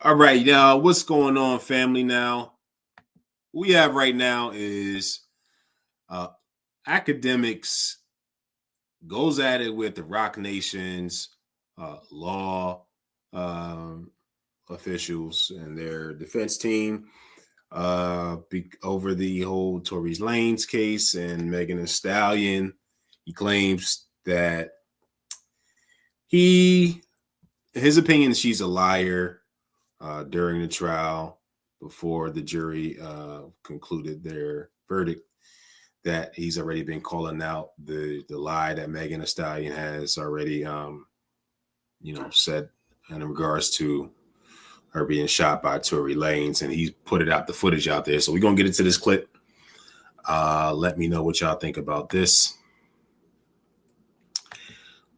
All right, now what's going on, family? Now we have right now is uh Academics goes at it with the Rock Nation's law um, officials and their defense team over the whole Tory Lanez case and Megan Thee Stallion. He claims that his opinion is she's a liar during the trial before the jury concluded their verdict, that he's already been calling out the lie that Megan Thee Stallion has already said in regards to her being shot by Tory Lanez, and he's put the footage out there. So we're gonna get into this clip. Let me know what y'all think about this.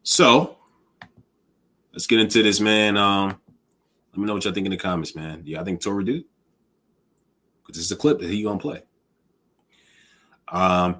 So let's get into this, man. Let me know what y'all think in the comments, man. Yeah, I think Tory did, because this is a clip that he gonna play.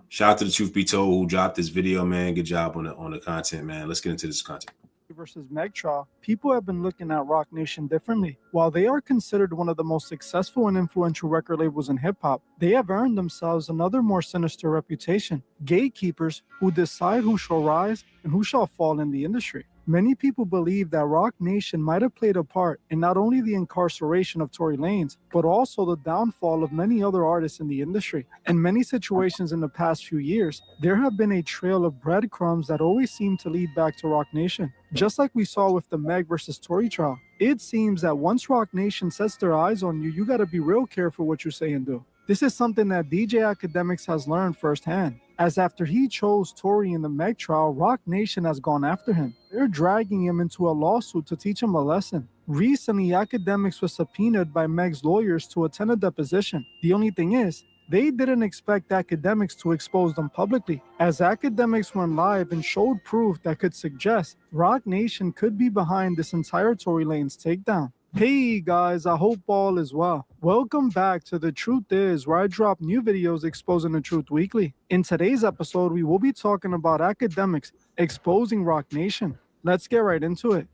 Shout out to the Truth Be Told who dropped this video, man. Good job on the content, man. Let's get into this content. Versus Meg trial, people have been looking at Rock Nation differently. While they are considered one of the most successful and influential record labels in hip-hop, they have earned themselves another more sinister reputation: gatekeepers who decide who shall rise and who shall fall in the industry. Many people believe that Rock Nation might have played a part in not only the incarceration of Tory Lanez, but also the downfall of many other artists in the industry. In many situations in the past few years, there have been a trail of breadcrumbs that always seem to lead back to Rock Nation. Just like we saw with the Meg versus Tory trial, it seems that once Rock Nation sets their eyes on you, you gotta be real careful what you say and do. This is something that DJ Akademiks has learned firsthand, as after he chose Tory in the Meg trial, Rock Nation has gone after him. They're dragging him into a lawsuit to teach him a lesson. Recently, Akademiks was subpoenaed by Meg's lawyers to attend a deposition. The only thing is, they didn't expect Akademiks to expose them publicly, as Akademiks went live and showed proof that could suggest Rock Nation could be behind this entire Tory Lanez takedown. Hey guys, I hope all is well. Welcome back to The Truth Is, where I drop new videos exposing the truth weekly. In today's episode, we will be talking about Akademiks exposing Rock Nation. Let's get right into it.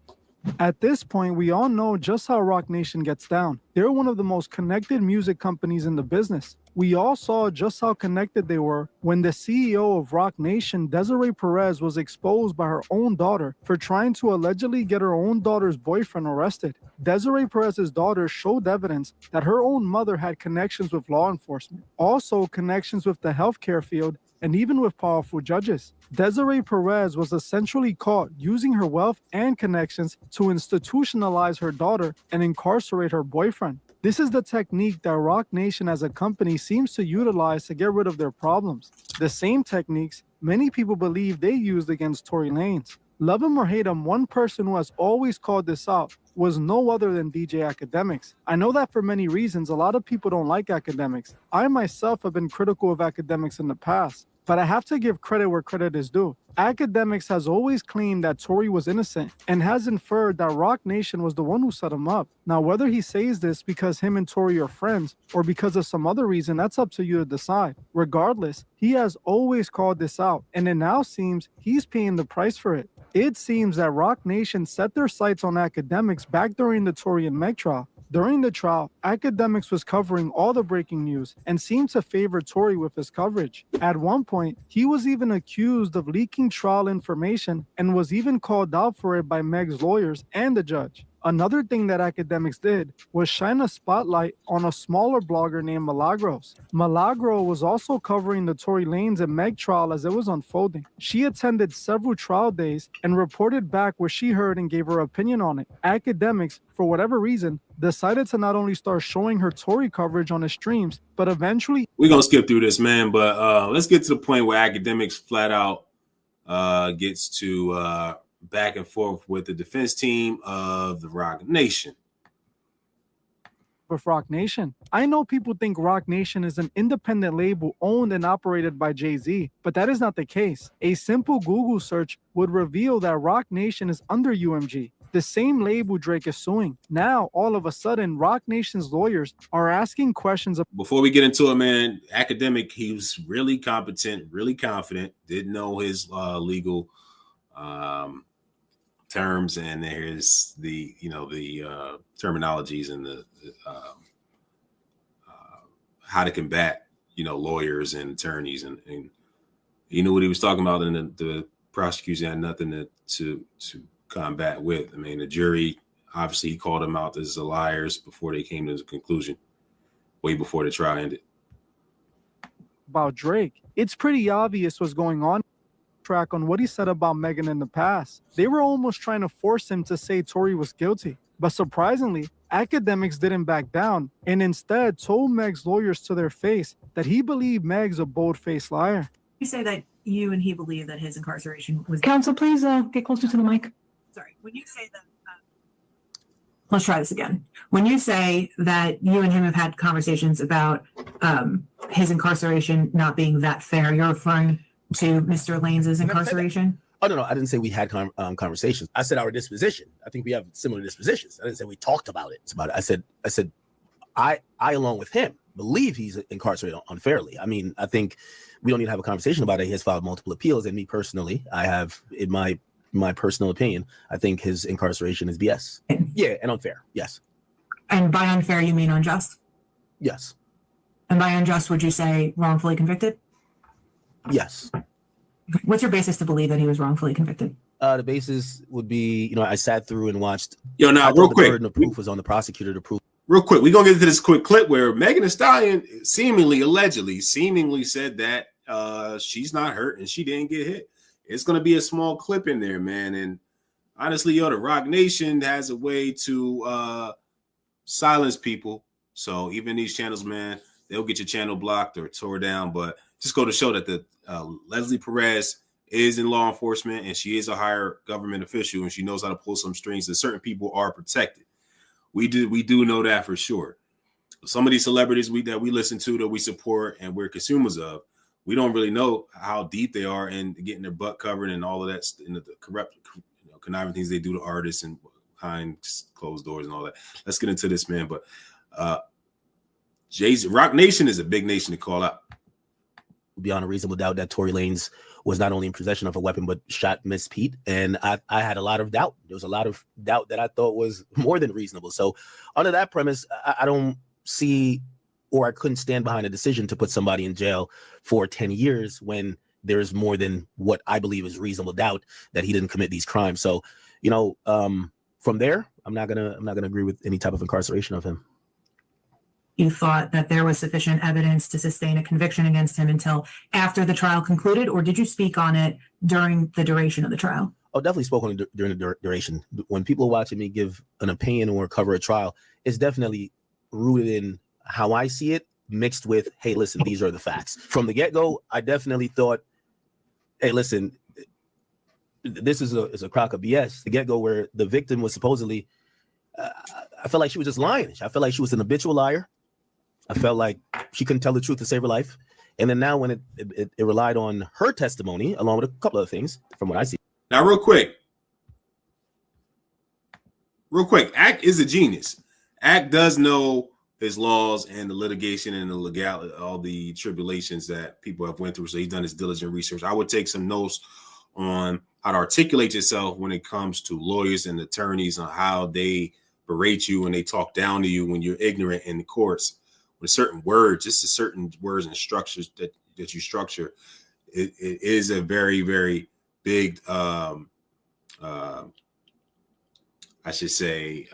At this point, we all know just how Rock Nation gets down. They're one of the most connected music companies in the business. We all saw just how connected they were when the CEO of Rock Nation, Desiree Perez, was exposed by her own daughter for trying to allegedly get her own daughter's boyfriend arrested. Desiree Perez's daughter showed evidence that her own mother had connections with law enforcement, also connections with the healthcare field, and even with powerful judges. Desiree Perez was essentially caught using her wealth and connections to institutionalize her daughter and incarcerate her boyfriend. This is the technique that Rock Nation as a company seems to utilize to get rid of their problems. The same techniques many people believe they used against Tory Lanez. Love him or hate him, one person who has always called this out was no other than DJ Akademiks. I know that for many reasons, a lot of people don't like Akademiks. I myself have been critical of Akademiks in the past, but I have to give credit where credit is due. Akademiks has always claimed that Tory was innocent and has inferred that Rock Nation was the one who set him up. Now, whether he says this because him and Tory are friends or because of some other reason, that's up to you to decide. Regardless, he has always called this out, and it now seems he's paying the price for it. It seems that Rock Nation set their sights on Akademiks back during the Tory and Meg trial. During the trial, Akademiks was covering all the breaking news and seemed to favor Tory with his coverage. At one point, he was even accused of leaking trial information and was even called out for it by Meg's lawyers and the judge. Another thing that Akademiks did was shine a spotlight on a smaller blogger named Milagros. Milagro was also covering the Tory Lanez and Meg trial as it was unfolding. She attended several trial days and reported back what she heard and gave her opinion on it. Akademiks, for whatever reason, decided to not only start showing her Tory coverage on his streams, but eventually... We're going to skip through this, man, but let's get to the point where Akademiks flat out gets to... back and forth with the defense team of the Rock Nation. With Rock Nation, I know people think Rock Nation is an independent label owned and operated by Jay-Z, but that is not the case. A simple Google search would reveal that Rock Nation is under UMG, the same label Drake is suing. Now, all of a sudden, Rock Nation's lawyers are asking questions. Before we get into it, man, Akademiks, he was really competent, really confident, didn't know his legal terms, and there's the terminologies and the how to combat lawyers and attorneys, and he knew what he was talking about, and the prosecution had nothing to combat with. I mean, the jury obviously called them out as liars before they came to the conclusion, way before the trial ended. About Drake, it's pretty obvious what's going on track on what he said about Megan in the past. They were almost trying to force him to say Tory was guilty. But surprisingly, Akademiks didn't back down and instead told Meg's lawyers to their face that he believed Meg's a bold-faced liar. You say that you and he believe that his incarceration was... Counsel, please get closer to the mic. Sorry. When you say that... let's try this again. When you say that you and him have had conversations about his incarceration not being that fair, you're referring to Mr. Lanes' incarceration? Oh, no, I didn't say we had conversations. I said our disposition. I think we have similar dispositions. I didn't say we talked about it. I said, I along with him, believe he's incarcerated unfairly. I mean, I think we don't need to have a conversation about it. He has filed multiple appeals, and me personally, I have, in my personal opinion, I think his incarceration is BS. Yeah, and unfair. Yes. And by unfair, you mean unjust? Yes. And by unjust, would you say wrongfully convicted? Yes. What's your basis to believe that he was wrongfully convicted? The basis would be, I sat through and watched. Now, real quick, the burden of proof was on the prosecutor to prove. Real quick, we're gonna get into this quick clip where Megan Thee Stallion allegedly said that she's not hurt and she didn't get hit. It's gonna be a small clip in there, man. And honestly, the Rock Nation has a way to silence people. So even these channels, man, they'll get your channel blocked or tore down. But just go to show that the Leslie Perez is in law enforcement, and she is a higher government official, and she knows how to pull some strings, and certain people are protected. We do know that for sure. Some of these celebrities that we listen to, that we support, and we're consumers of, we don't really know how deep they are in getting their butt covered and all of that, and the corrupt, conniving things they do to artists and behind closed doors and all that. Let's get into this, man. But Rock Nation is a big nation to call out. Beyond a reasonable doubt that Tory Lanez was not only in possession of a weapon, but shot Miss Pete. And I had a lot of doubt. There was a lot of doubt that I thought was more than reasonable. So under that premise, I don't see, or I couldn't stand behind a decision to put somebody in jail for 10 years when there's more than what I believe is reasonable doubt that he didn't commit these crimes. So, from there, I'm not gonna agree with any type of incarceration of him. You thought that there was sufficient evidence to sustain a conviction against him until after the trial concluded, or did you speak on it during the duration of the trial? Oh, definitely spoke on it during the duration. When people are watching me give an opinion or cover a trial, it's definitely rooted in how I see it, mixed with, hey, listen, these are the facts. From the get-go, I definitely thought, hey, listen, this is a crock of BS. The get-go where the victim was supposedly, I felt like she was just lying. I felt like she was an habitual liar. I felt like she couldn't tell the truth to save her life. And then now when it relied on her testimony, along with a couple of things from what I see. Now, real quick, Act is a genius. Act does know his laws and the litigation and the legality, all the tribulations that people have went through. So he's done his diligent research. I would take some notes on how to articulate yourself when it comes to lawyers and attorneys, on how they berate you and they talk down to you when you're ignorant in the courts. With certain words, just the certain words and structures that you structure, it is a very, very big, I should say,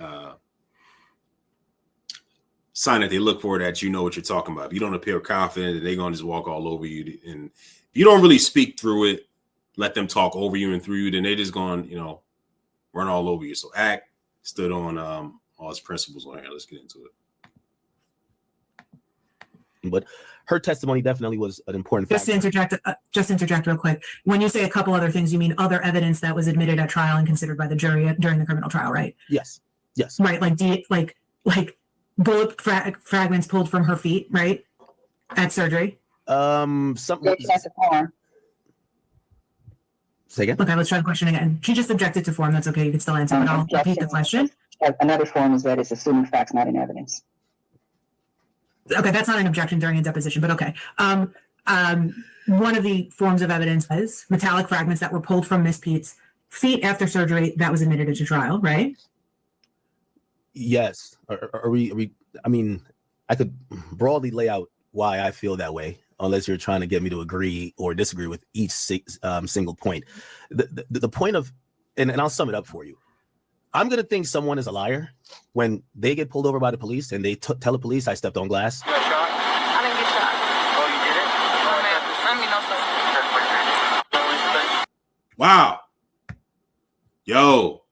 sign that they look for, that you know what you're talking about. If you don't appear confident, they're going to just walk all over you. And if you don't really speak through it, let them talk over you and through you, then they're just going, run all over you. So Act stood on all his principles on here. Let's get into it. But her testimony definitely was an important factor. Just to interject real quick. When you say a couple other things, you mean other evidence that was admitted at trial and considered by the jury during the criminal trial, right? Yes. Right, like bullet fragments pulled from her feet, right? At surgery. Something. Say again. Okay, let's try the question again. She just objected to form. That's okay. You can still answer, but I'll repeat the question. Another form is that it's assuming facts, not in evidence. Okay, that's not an objection during a deposition, but okay. One of the forms of evidence was metallic fragments that were pulled from Miss Pete's feet after surgery, that was admitted into trial, right? Yes. Are we? I mean, I could broadly lay out why I feel that way, unless you're trying to get me to agree or disagree with each single point. The point of, and I'll sum it up for you. I'm going to think someone is a liar when they get pulled over by the police and they tell the police I stepped on glass. You got shot? I didn't get shot. Oh, you did it? Oh, man. Wow. Yo,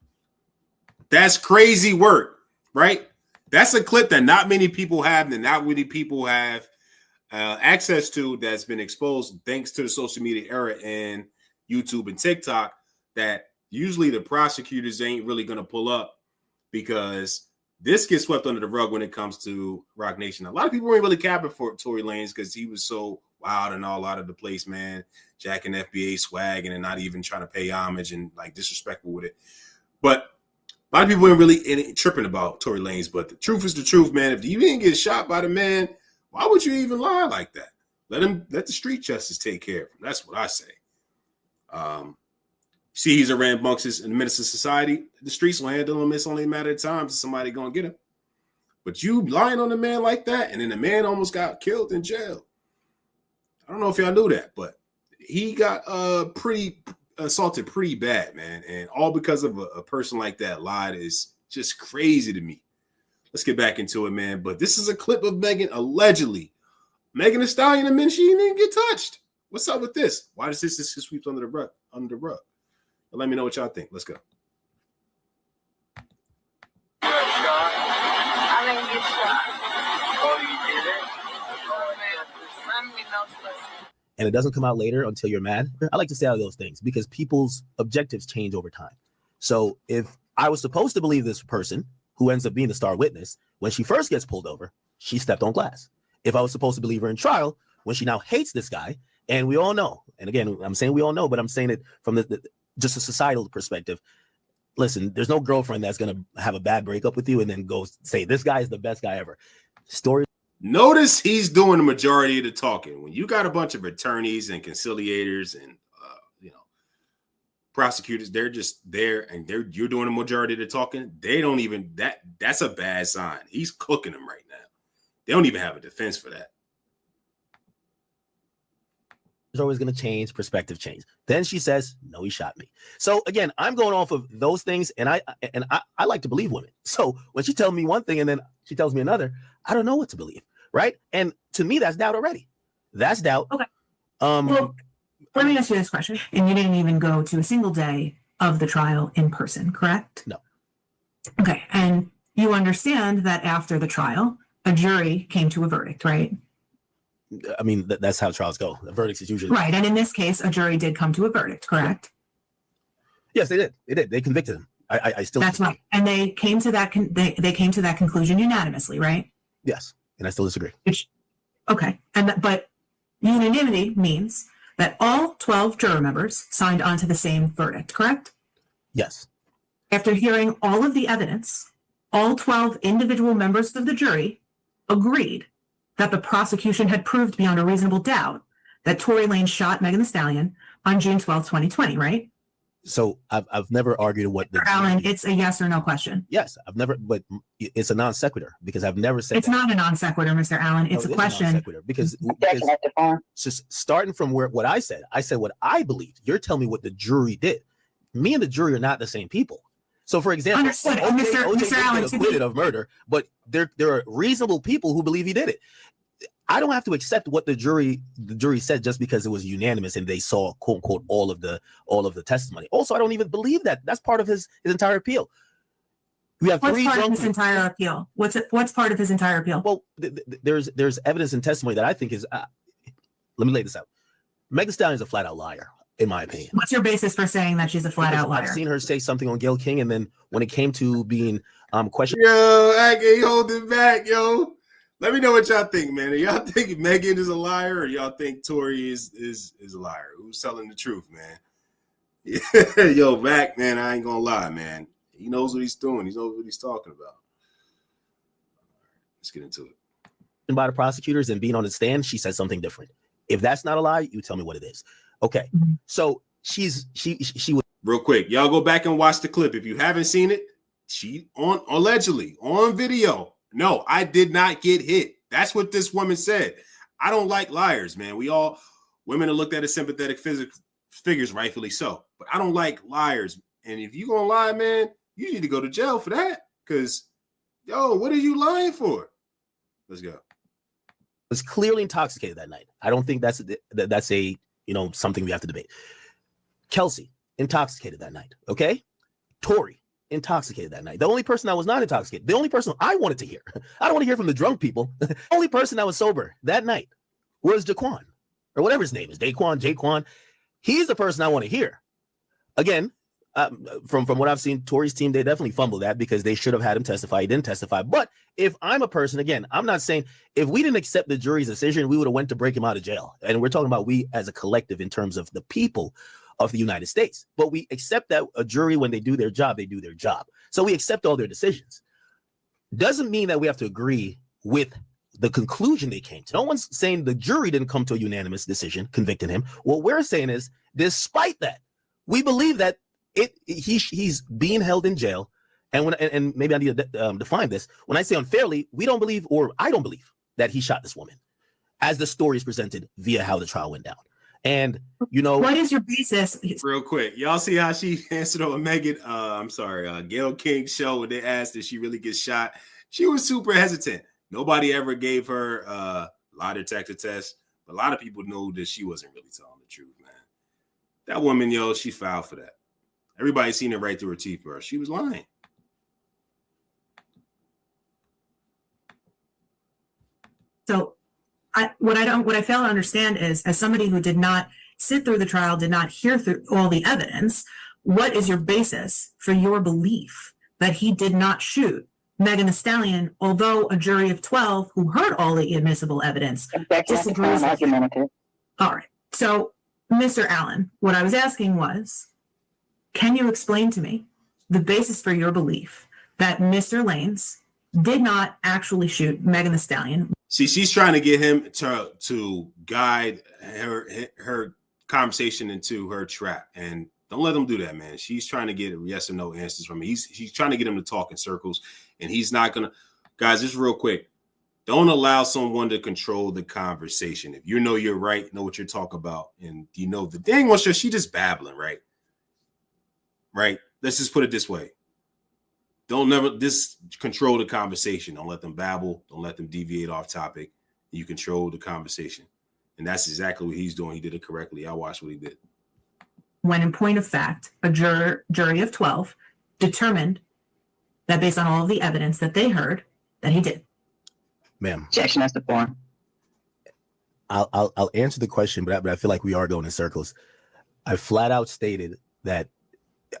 that's crazy work, right? That's a clip that not many people have, and not many people have access to, that's been exposed thanks to the social media era and YouTube and TikTok, that usually the prosecutors ain't really going to pull up, because this gets swept under the rug when it comes to Roc Nation. A lot of people ain't really capping for Tory Lanez because he was so wild and all out of the place, man, jacking FBA swag and not even trying to pay homage and like disrespectful with it. But a lot of people ain't really tripping about Tory Lanez. But the truth is the truth, man. If you didn't get shot by the man, why would you even lie like that? Let the street justice take care of him. That's what I say. See, he's a rambunctious in the midst of society. The streets will handle him. It's only a matter of time to somebody gonna get him. But you lying on a man like that, and then the man almost got killed in jail. I don't know if y'all knew that, but he got pretty assaulted pretty bad, man. And all because of a person like that lied is just crazy to me. Let's get back into it, man. But this is a clip of Megan allegedly. Megan Thee Stallion admitted she didn't get touched. What's up with this? Why does this just sweep under the rug? But let me know what y'all think. Let's go. You got shot? I didn't get shot. Oh, you did it? Oh, man. Let me know. And it doesn't come out later until you're mad. I like to say all those things because people's objectives change over time. So if I was supposed to believe this person who ends up being the star witness, when she first gets pulled over, she stepped on glass. If I was supposed to believe her in trial, when she now hates this guy, and we all know, and again, I'm saying we all know, but I'm saying it from just a societal perspective. Listen, there's no girlfriend that's going to have a bad breakup with you and then go say, this guy is the best guy ever. Story. Notice he's doing the majority of the talking. When you got a bunch of attorneys and conciliators and prosecutors, they're just there and you're doing the majority of the talking. They don't even that's a bad sign. He's cooking them right now. They don't even have a defense for that. Is always going to change, perspective change. Then she says, no, he shot me. So again, I'm going off of those things, and I like to believe women. So when she tells me one thing and then she tells me another, I don't know what to believe, right? And to me, that's doubt already. That's doubt. Okay. Well, let me ask you this question. And you didn't even go to a single day of the trial in person, correct? No. Okay. And you understand that after the trial, a jury came to a verdict, right? I mean, that's how trials go. The verdicts is usually right. And in this case, a jury did come to a verdict, correct? Yes, they did. They did. They convicted him. I still. That's right. And they came to that. They came to that conclusion unanimously, right? Yes, and I still disagree. Okay. But unanimity means that all 12 juror members signed on to the same verdict, correct? Yes. After hearing all of the evidence, all 12 individual members of the jury agreed that the prosecution had proved beyond a reasonable doubt that Tory Lanez shot Megan Thee Stallion on June 12, 2020, right? So I've never argued what the Alan, it's a yes or no question. Yes, I've never, but it's a non sequitur because I've never said it's that. Not a non sequitur, Mr. Allen. It's a question. Because just starting from what I said what I believed. You're telling me what the jury did. Me and the jury are not the same people. So, for example, understood, Mr. Allen, acquitted of murder, but there are reasonable people who believe he did it. I don't have to accept what the jury said just because it was unanimous and they saw quote unquote all of the testimony. Also, I don't even believe that. That's part of his entire appeal. We have what's part of his entire appeal? What's part of his entire appeal? Well, there's evidence and testimony that I think is. Let me lay this out. Megan Thee Stallion is a flat out liar, in my opinion. What's your basis for saying that she's a flat out liar? I've seen her say something on Gayle King, and then when it came to being questioned, yo, I can't hold it back, yo. Let me know what y'all think, man. Y'all think Megan is a liar, or y'all think Tory is a liar? Who's telling the truth, man? Yeah, yo, Mac, man, I ain't gonna lie, man. He knows what he's doing. He knows what he's talking about. Let's get into it. By the prosecutors and being on the stand, she said something different. If that's not a lie, you tell me what it is. Okay, so she was Real quick, y'all go back and watch the clip. If you haven't seen it, she allegedly on video. No, I did not get hit. That's what this woman said. I don't like liars, man. Women are looked at as sympathetic figures, rightfully so. But I don't like liars. And if you gonna lie, man, you need to go to jail for that. Because, what are you lying for? Let's go. Was clearly intoxicated that night. I don't think that's a something we have to debate. Kelsey, intoxicated that night. Okay. Tori, intoxicated that night. The only person that was not intoxicated, the only person I wanted to hear, I don't want to hear from the drunk people. The only person that was sober that night was Daquan, or whatever his name is, Jaquan. He's the person I want to hear. Again, from what I've seen, Tori's team, they definitely fumbled that because they should have had him testify. He didn't testify. But if I'm a person, again, I'm not saying if we didn't accept the jury's decision, we would have went to break him out of jail. And we're talking about we as a collective in terms of the people of the United States. But we accept that a jury, when they do their job, they do their job. So we accept all their decisions. Doesn't mean that we have to agree with the conclusion they came to. No one's saying the jury didn't come to a unanimous decision convicting him. What we're saying is, despite that, we believe that he's being held in jail. And maybe I need to define this. When I say unfairly, we don't believe, or I don't believe, that he shot this woman, as the story is presented via how the trial went down. And what is your basis? Real quick, y'all see how she answered on Gayle King's show when they asked if she really gets shot. She was super hesitant. Nobody ever gave her a lie detector test, but a lot of people know that she wasn't really telling the truth, man. That woman, she filed for that. Everybody seen it right through her teeth, bro. She was lying. So what I fail to understand is, as somebody who did not sit through the trial, did not hear through all the evidence, what is your basis for your belief that he did not shoot Megan Thee Stallion, although a jury of 12 who heard all the admissible evidence disagrees with you? All right. So, Mr. Allen, what I was asking was, can you explain to me the basis for your belief that Mr. Lanes did not actually shoot Megan Thee Stallion? See, she's trying to get him to guide her conversation into her trap. And don't let him do that, man. She's trying to get yes or no answers from him. She's trying to get him to talk in circles, and he's not going to. Guys, just real quick, don't allow someone to control the conversation. If you know you're right, know what you're talking about, and you know the dang one, she just babbling, right? Right? Let's just put it this way. Don't never control the conversation. Don't let them babble. Don't let them deviate off topic. You control the conversation. And that's exactly what he's doing. He did it correctly. I watched what he did. When in point of fact, a jury of 12 determined that based on all of the evidence that they heard, that he did. Ma'am. Objection as to form. I'll answer the question, but I feel like we are going in circles. I flat out stated that,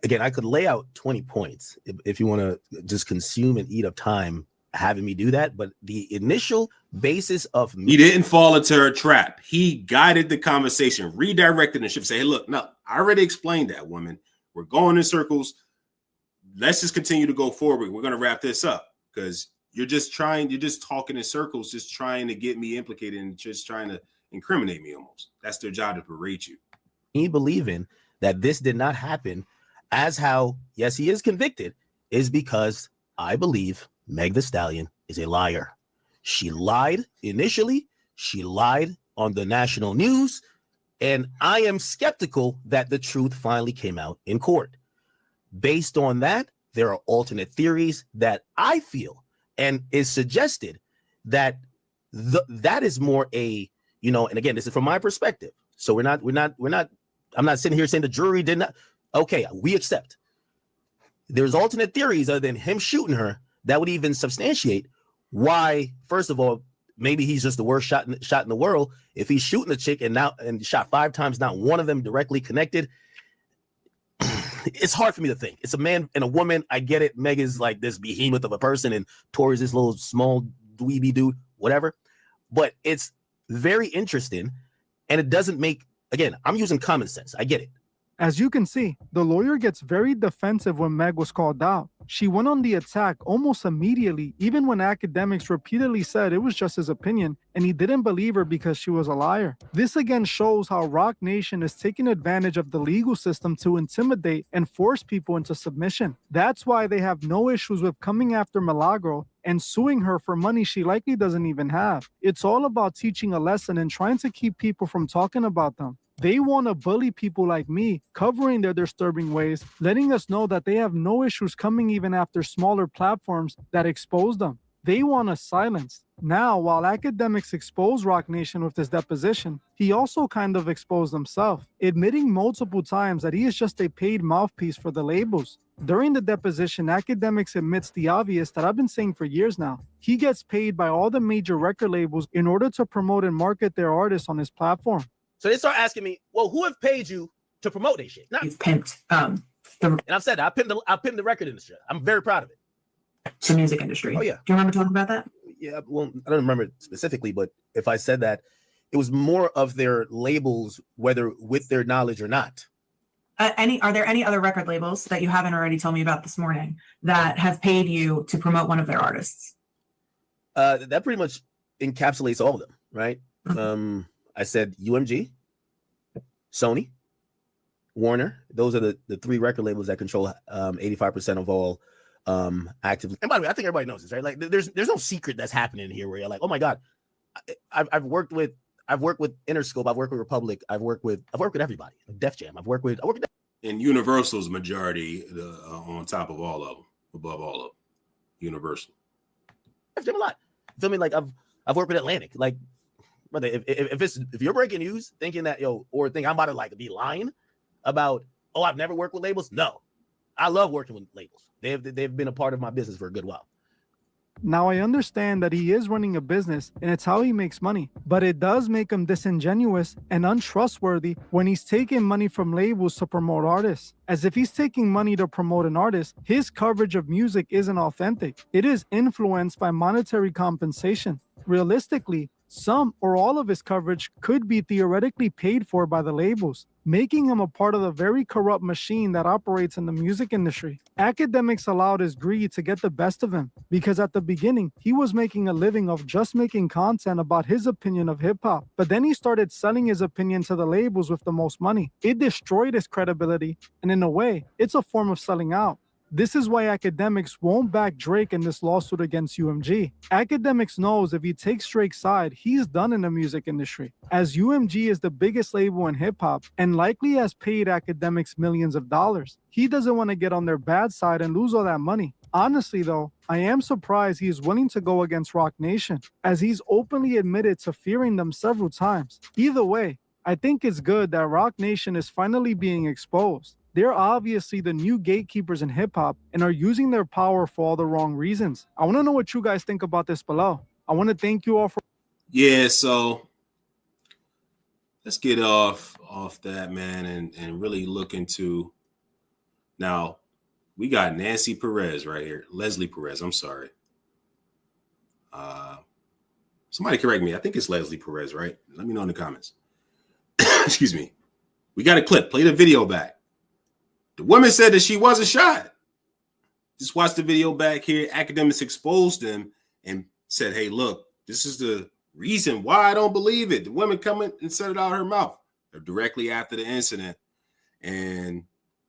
again, I could lay out 20 points if you want to just consume and eat up time having me do that. But the initial basis of me. He didn't fall into her trap. He guided the conversation, redirected the ship, say, hey, look, no, I already explained that, woman. We're going in circles. Let's just continue to go forward. We're going to wrap this up because you're just talking in circles, just trying to get me implicated and just trying to incriminate me almost. That's their job, to berate you. Me believing that this did not happen as how, yes, he is convicted, is because I believe Meg Thee Stallion is a liar. She lied initially. She lied on the national news. And I am skeptical that the truth finally came out in court. Based on that, there are alternate theories that I feel and is suggested that that is more a, and again, this is from my perspective. So I'm not sitting here saying the jury did not. Okay, we accept. There's alternate theories other than him shooting her that would even substantiate why, first of all, maybe he's just the worst shot in the world. If he's shooting a chick and shot 5 times, not one of them directly connected, it's hard for me to think. It's a man and a woman. I get it. Meg is like this behemoth of a person, and Tori's this little small dweeby dude, whatever. But it's very interesting, and it doesn't make. Again, I'm using common sense. I get it. As you can see, the lawyer gets very defensive when Meg was called out. She went on the attack almost immediately, even when Akademiks repeatedly said it was just his opinion and he didn't believe her because she was a liar. This again shows how Rock Nation is taking advantage of the legal system to intimidate and force people into submission. That's why they have no issues with coming after Milagro and suing her for money she likely doesn't even have. It's all about teaching a lesson and trying to keep people from talking about them. They want to bully people like me, covering their disturbing ways, letting us know that they have no issues coming even after smaller platforms that expose them. They want us silenced. Now, while Akademiks exposed Rock Nation with his deposition, he also kind of exposed himself, admitting multiple times that he is just a paid mouthpiece for the labels. During the deposition, Akademiks admits the obvious that I've been saying for years now. He gets paid by all the major record labels in order to promote and market their artists on his platform. So they start asking me, well, who have paid you to promote this shit? You've pimped and I've said that. I pimped the record industry. I'm very proud of it. the music industry. Oh, yeah. Do you remember talking about that? Yeah, well, I don't remember it specifically, but if I said that, it was more of their labels, whether with their knowledge or not. Are there any other record labels that you haven't already told me about this morning that have paid you to promote one of their artists? That pretty much encapsulates all of them, right? Mhm. I said UMG, Sony, Warner. Those are the three record labels that control 85% of all active. And by the way, I think everybody knows this, right? Like, there's no secret that's happening here where you're like, oh my god, I've worked with Interscope, I've worked with Republic, I've worked with everybody. Def Jam, I've worked with. And Universal's majority on top of all of them, above all of them. Universal. Def Jam a lot. You feel me? Like I've worked with Atlantic. Like, brother, if you're breaking news thinking that or think I'm about to like be lying about, oh, I've never worked with labels. No, I love working with labels. They've been a part of my business for a good while. Now, I understand that he is running a business and it's how he makes money, but it does make him disingenuous and untrustworthy when he's taking money from labels to promote artists. As if he's taking money to promote an artist, his coverage of music isn't authentic. It is influenced by monetary compensation. Realistically, some or all of his coverage could be theoretically paid for by the labels, making him a part of the very corrupt machine that operates in the music industry. Akademiks allowed his greed to get the best of him, because at the beginning, he was making a living of just making content about his opinion of hip-hop, but then he started selling his opinion to the labels with the most money. It destroyed his credibility, and in a way, it's a form of selling out. This is why Akademiks won't back Drake in this lawsuit against UMG. Akademiks knows if he takes Drake's side, he's done in the music industry, as UMG is the biggest label in hip-hop and likely has paid Akademiks millions of dollars. He doesn't want to get on their bad side and lose all that money. Honestly though, I am surprised he is willing to go against Rock Nation, as he's openly admitted to fearing them several times. Either way, I think it's good that Rock Nation is finally being exposed. They're obviously the new gatekeepers in hip-hop and are using their power for all the wrong reasons. I want to know what you guys think about this below. I want to thank you all for... Yeah, so let's get off that, man, and really look into... Now, we got Nancy Perez right here. Leslie Perez, I'm sorry. Somebody correct me. I think it's Leslie Perez, right? Let me know in the comments. Excuse me. We got a clip. Play the video back. The woman said that she wasn't shot. Just watch the video back here. Akademiks exposed them and said, hey, look, this is the reason why I don't believe it. The woman coming and said it out of her mouth directly after the incident. And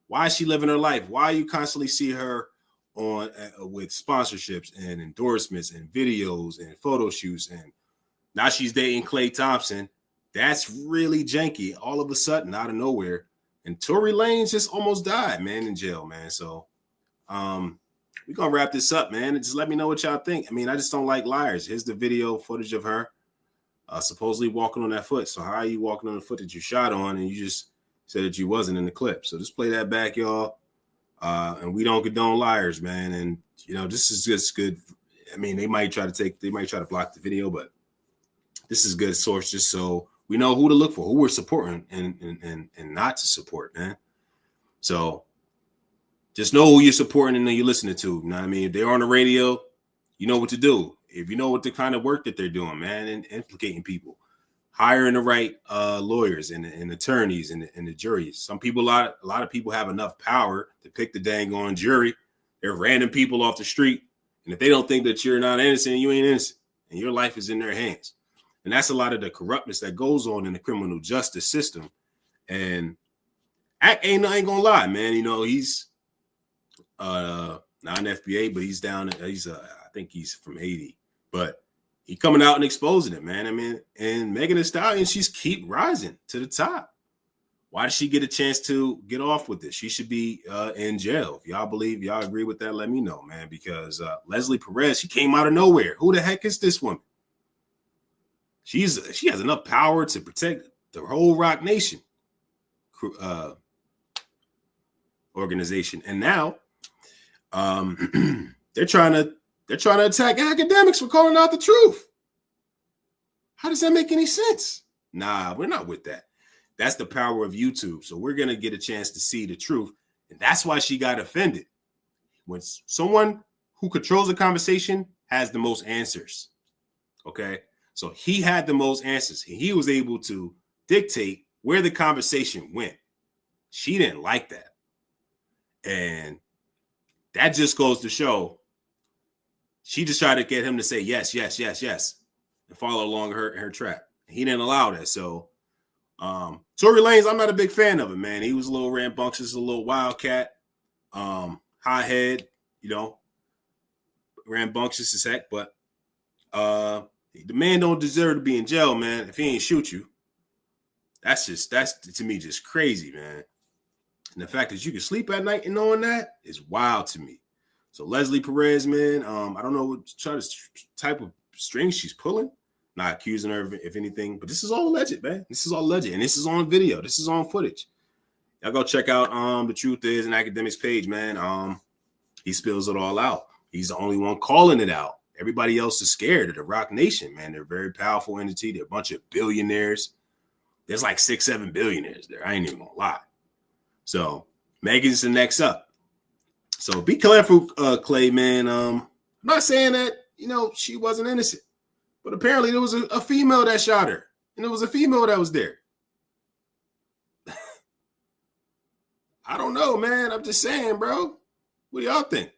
why is she living her life? Why you constantly see her on with sponsorships and endorsements and videos and photo shoots, and now she's dating Klay Thompson? That's really janky. All of a sudden, out of nowhere. And Tory Lanez just almost died, man, in jail, man. So we're going to wrap this up, man. And just let me know what y'all think. I mean, I just don't like liars. Here's the video footage of her supposedly walking on that foot. So how are you walking on the foot that you shot on and you just said that you wasn't in the clip? So just play that back, y'all. And we don't condone liars, man. And, this is just good. I mean, they might try to block the video, but this is good source just so we know who to look for, who we're supporting and not to support, man. So just know who you're supporting and who you're listening to. You know what I mean? If they're on the radio, you know what to do. If you know what the kind of work that they're doing, man, and implicating people, hiring the right lawyers and attorneys and the juries. Some people, a lot of people have enough power to pick the dang on jury. They're random people off the street. And if they don't think that you're not innocent, you ain't innocent. And your life is in their hands. And that's a lot of the corruptness that goes on in the criminal justice system. And I ain't gonna lie, man. You know, he's not an FBA, but he's I think he's from Haiti. But he coming out and exposing it, man. I mean, and Megan Thee Stallion, she's keep rising to the top. Why did she get a chance to get off with this? She should be in jail. If y'all agree with that, let me know, man. Because Leslie Perez, she came out of nowhere. Who the heck is this woman? She has enough power to protect the whole Rock Nation organization. And now they're trying to attack Akademiks for calling out the truth. How does that make any sense? Nah, we're not with that. That's the power of YouTube. So we're going to get a chance to see the truth. And that's why she got offended. When someone who controls the conversation has the most answers. Okay. So he had the most answers. He was able to dictate where the conversation went. She didn't like that. And that just goes to show she just tried to get him to say yes, yes, yes, yes, and follow along her track. He didn't allow that. So Tory Lanez, I'm not a big fan of him, man. He was a little rambunctious, a little wildcat, high head, you know, rambunctious as heck. But the man don't deserve to be in jail, man. If he ain't shoot you, that's to me just crazy, man. And the fact that you can sleep at night and knowing that is wild to me. So Leslie Perez, man, I don't know what type of string she's pulling. Not accusing her of anything, but this is all alleged, man. This is all alleged, and this is on video. This is on footage. Y'all go check out The Truth Is an Akademiks page, man. He spills it all out. He's the only one calling it out. Everybody else is scared of the Rock Nation, man. They're a very powerful entity. They're a bunch of billionaires. There's like 6-7 billionaires there. I ain't even gonna lie. So Megan's the next up. So be careful, Clay, man. I'm not saying that, you know, she wasn't innocent. But apparently there was a female that shot her. And there was a female that was there. I don't know, man. I'm just saying, bro. What do y'all think?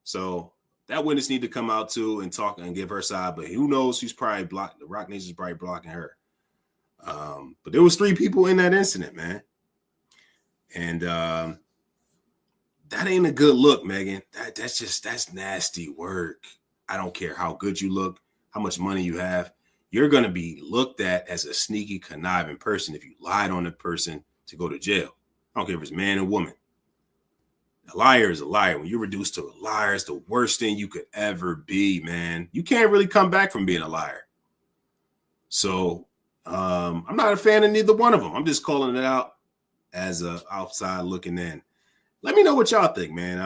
So that witness need to come out too and talk and give her side. But who knows? She's probably blocked. The Rock Nation's probably blocking her. But there was 3 people in that incident, man. And that ain't a good look, Megan. That's nasty work. I don't care how good you look, how much money you have. You're going to be looked at as a sneaky, conniving person if you lied on a person to go to jail. I don't care if it's man or woman. A liar is a liar. When you're reduced to a liar, it's the worst thing you could ever be, man. You can't really come back from being a liar. So I'm not a fan of neither one of them. I'm just calling it out as a outside looking in. Let me know what y'all think, man.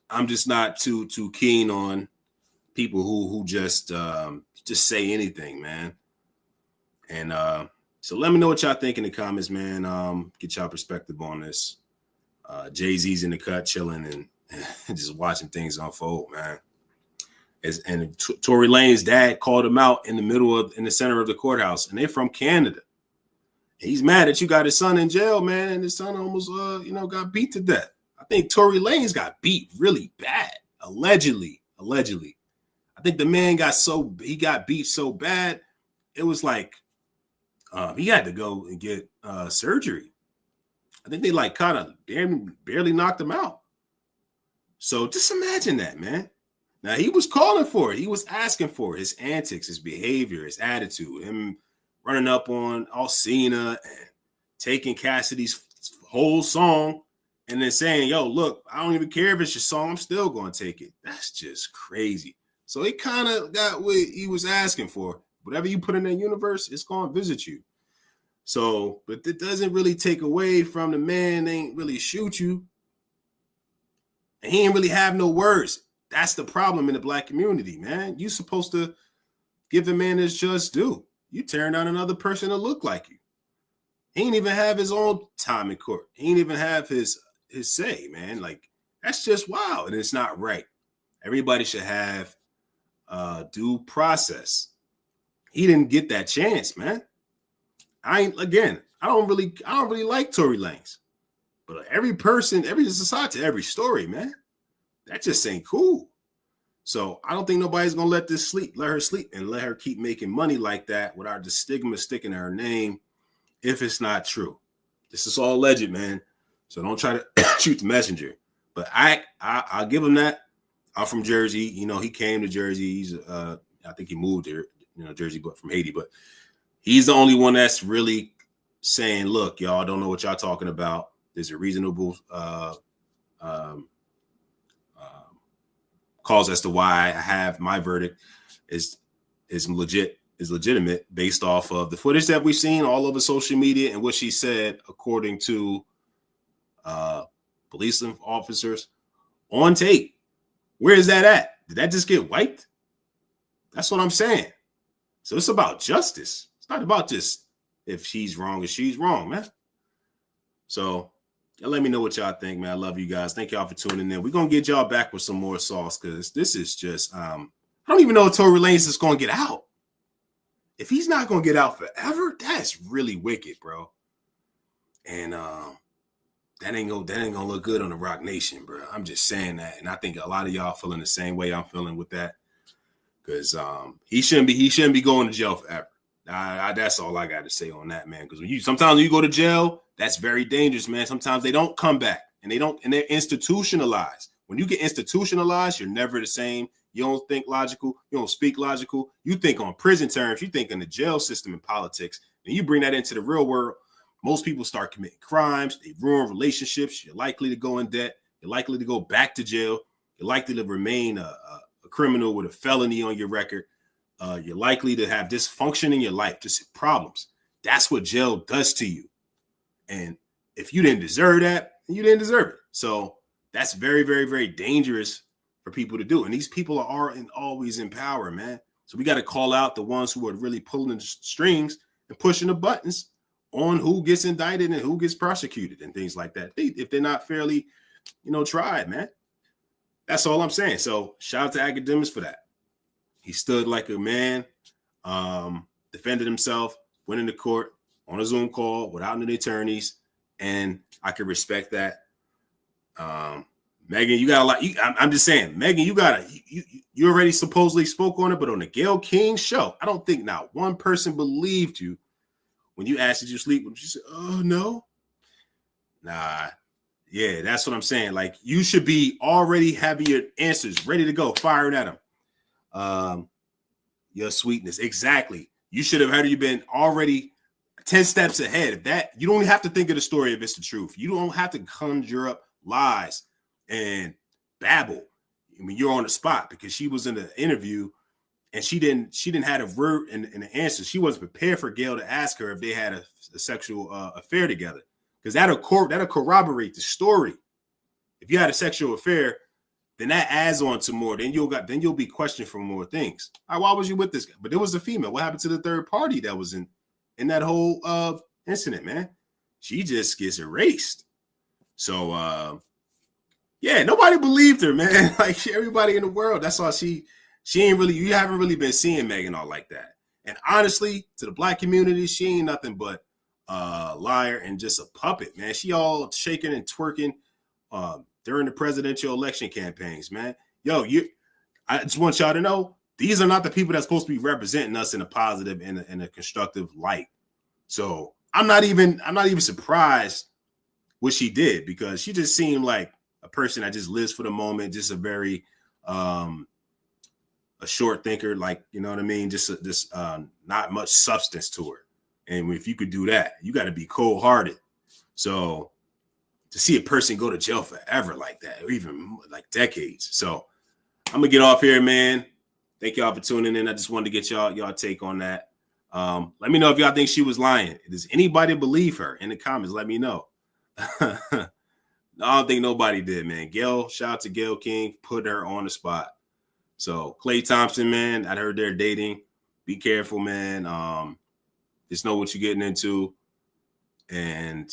I'm just not too keen on people who just say anything, man. And so let me know what y'all think in the comments, man. Get y'all perspective on this. Jay-Z's in the cut, chilling and just watching things unfold, man. And Tory Lanez's dad called him out in the center of the courthouse, and they're from Canada. He's mad that you got his son in jail, man, and his son almost got beat to death. I think Tory Lanez got beat really bad, allegedly. I think the man got beat so bad, it was like he had to go and get surgery. I think they like kind of barely knocked him out. So just imagine that, man. Now he was calling for it. He was asking for it. His antics, his behavior, his attitude, him running up on Alcina and taking Cassidy's whole song and then saying, yo, look, I don't even care if it's your song. I'm still going to take it. That's just crazy. So he kind of got what he was asking for. Whatever you put in that universe, it's going to visit you. So, but it doesn't really take away from the man ain't really shoot you. And he ain't really have no words. That's the problem in the Black community, man. You supposed to give the man his just due. You tearing down another person that look like you. He ain't even have his own time in court. He ain't even have his say, man. Like, that's just wild. And it's not right. Everybody should have due process. he didn't get that chance, man. I don't really like Tory Lanez, but every person, every society, every story, man, that just ain't cool. So I don't think nobody's gonna let her sleep, and let her keep making money like that without the stigma sticking to her name if it's not true. This is all alleged, man. So don't try to shoot the messenger. But I'll give him that. I'm from Jersey. You know, he came to Jersey. He's I think he moved here, Jersey, but from Haiti. But he's the only one that's really saying, look, y'all don't know what y'all talking about. There's a reasonable cause as to why I have my verdict is legitimate based off of the footage that we've seen all over social media and what she said, according to police officers on tape. Where is that at? Did that just get wiped? That's what I'm saying. So it's about justice. It's not about just if she's wrong or she's wrong, man. So let me know what y'all think, man. I love you guys. Thank y'all for tuning in. We're going to get y'all back with some more sauce because this is just, I don't even know if Tory Lanez is going to get out. If he's not going to get out forever, that's really wicked, bro. And that ain't gonna look good on the Rock Nation, bro. I'm just saying that. And I think a lot of y'all feeling the same way I'm feeling with that. Because he shouldn't be going to jail forever. That's all I got to say on that, man. Because sometimes when you go to jail, that's very dangerous, man. Sometimes they don't come back, and they're institutionalized. When you get institutionalized, you're never the same. You don't think logical. You don't speak logical. You think on prison terms. You think in the jail system and politics. And you bring that into the real world. Most people start committing crimes. They ruin relationships. You're likely to go in debt. You're likely to go back to jail. You're likely to remain a criminal with a felony on your record. You're likely to have dysfunction in your life, just problems. That's what jail does to you. And if you didn't deserve that, you didn't deserve it. So that's very, very, very dangerous for people to do. And these people are always in power, man. So we got to call out the ones who are really pulling the strings and pushing the buttons on who gets indicted and who gets prosecuted and things like that. If they're not fairly, tried, man. That's all I'm saying. So shout out to Akademiks for that. He stood like a man, defended himself, went into court on a Zoom call without any attorneys, and I can respect that. Megan, you got a lot. I'm just saying, Megan, you already supposedly spoke on it, but on the Gayle King show, I don't think not one person believed you when you asked, did you sleep? She said, oh, no. Nah. Yeah, that's what I'm saying. Like, you should be already having your answers ready to go, firing at them. Your sweetness. Exactly. You should have you been already 10 steps ahead of that. You don't have to think of the story if it's the truth. You don't have to conjure up lies and babble. I mean, you're on the spot because she was in the interview and she didn't have a word in the answer. She wasn't prepared for Gayle to ask her if they had a sexual affair together. Because that'll corroborate the story. If you had a sexual affair, then that adds on to more. Then you'll be questioned for more things. All right, why was you with this guy? But there was a female. What happened to the third party that was in that whole incident, man? She just gets erased. So yeah, nobody believed her, man. Like everybody in the world. That's all she ain't really. You haven't really been seeing Megan all like that. And honestly, to the black community, she ain't nothing but liar and just a puppet, man. She all shaking and twerking during the presidential election campaigns, man. Yo, I just want y'all to know these are not the people that's supposed to be representing us in a positive and a constructive light. So I'm not even surprised what she did because she just seemed like a person that just lives for the moment, just a very a short thinker, like, you know what I mean? Just not much substance to her. And if you could do that, you got to be cold-hearted. So to see a person go to jail forever like that, or even like decades. So I'm going to get off here, man. Thank y'all for tuning in. I just wanted to get y'all take on that. Let me know if y'all think she was lying. Does anybody believe her? In the comments, let me know. I don't think nobody did, man. Gayle, shout out to Gayle King, put her on the spot. So Klay Thompson, man, I heard they're dating. Be careful, man. Just know what you're getting into. And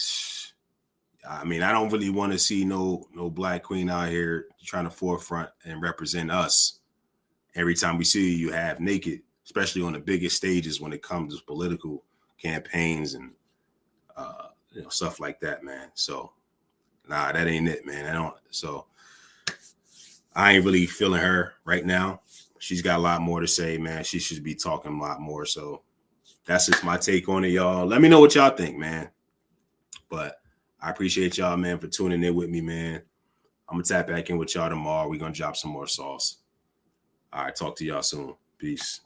I mean, I don't really want to see no black queen out here trying to forefront and represent us every time we see you half naked especially on the biggest stages when it comes to political campaigns and stuff like that, man. So nah, that ain't it, man. I ain't really feeling her right now. She's got a lot more to say, man. She should be talking a lot more. So that's just my take on it, y'all. Let me know what y'all think, man. But I appreciate y'all, man, for tuning in with me, man. I'm going to tap back in with y'all tomorrow. We're going to drop some more sauce. All right, talk to y'all soon. Peace.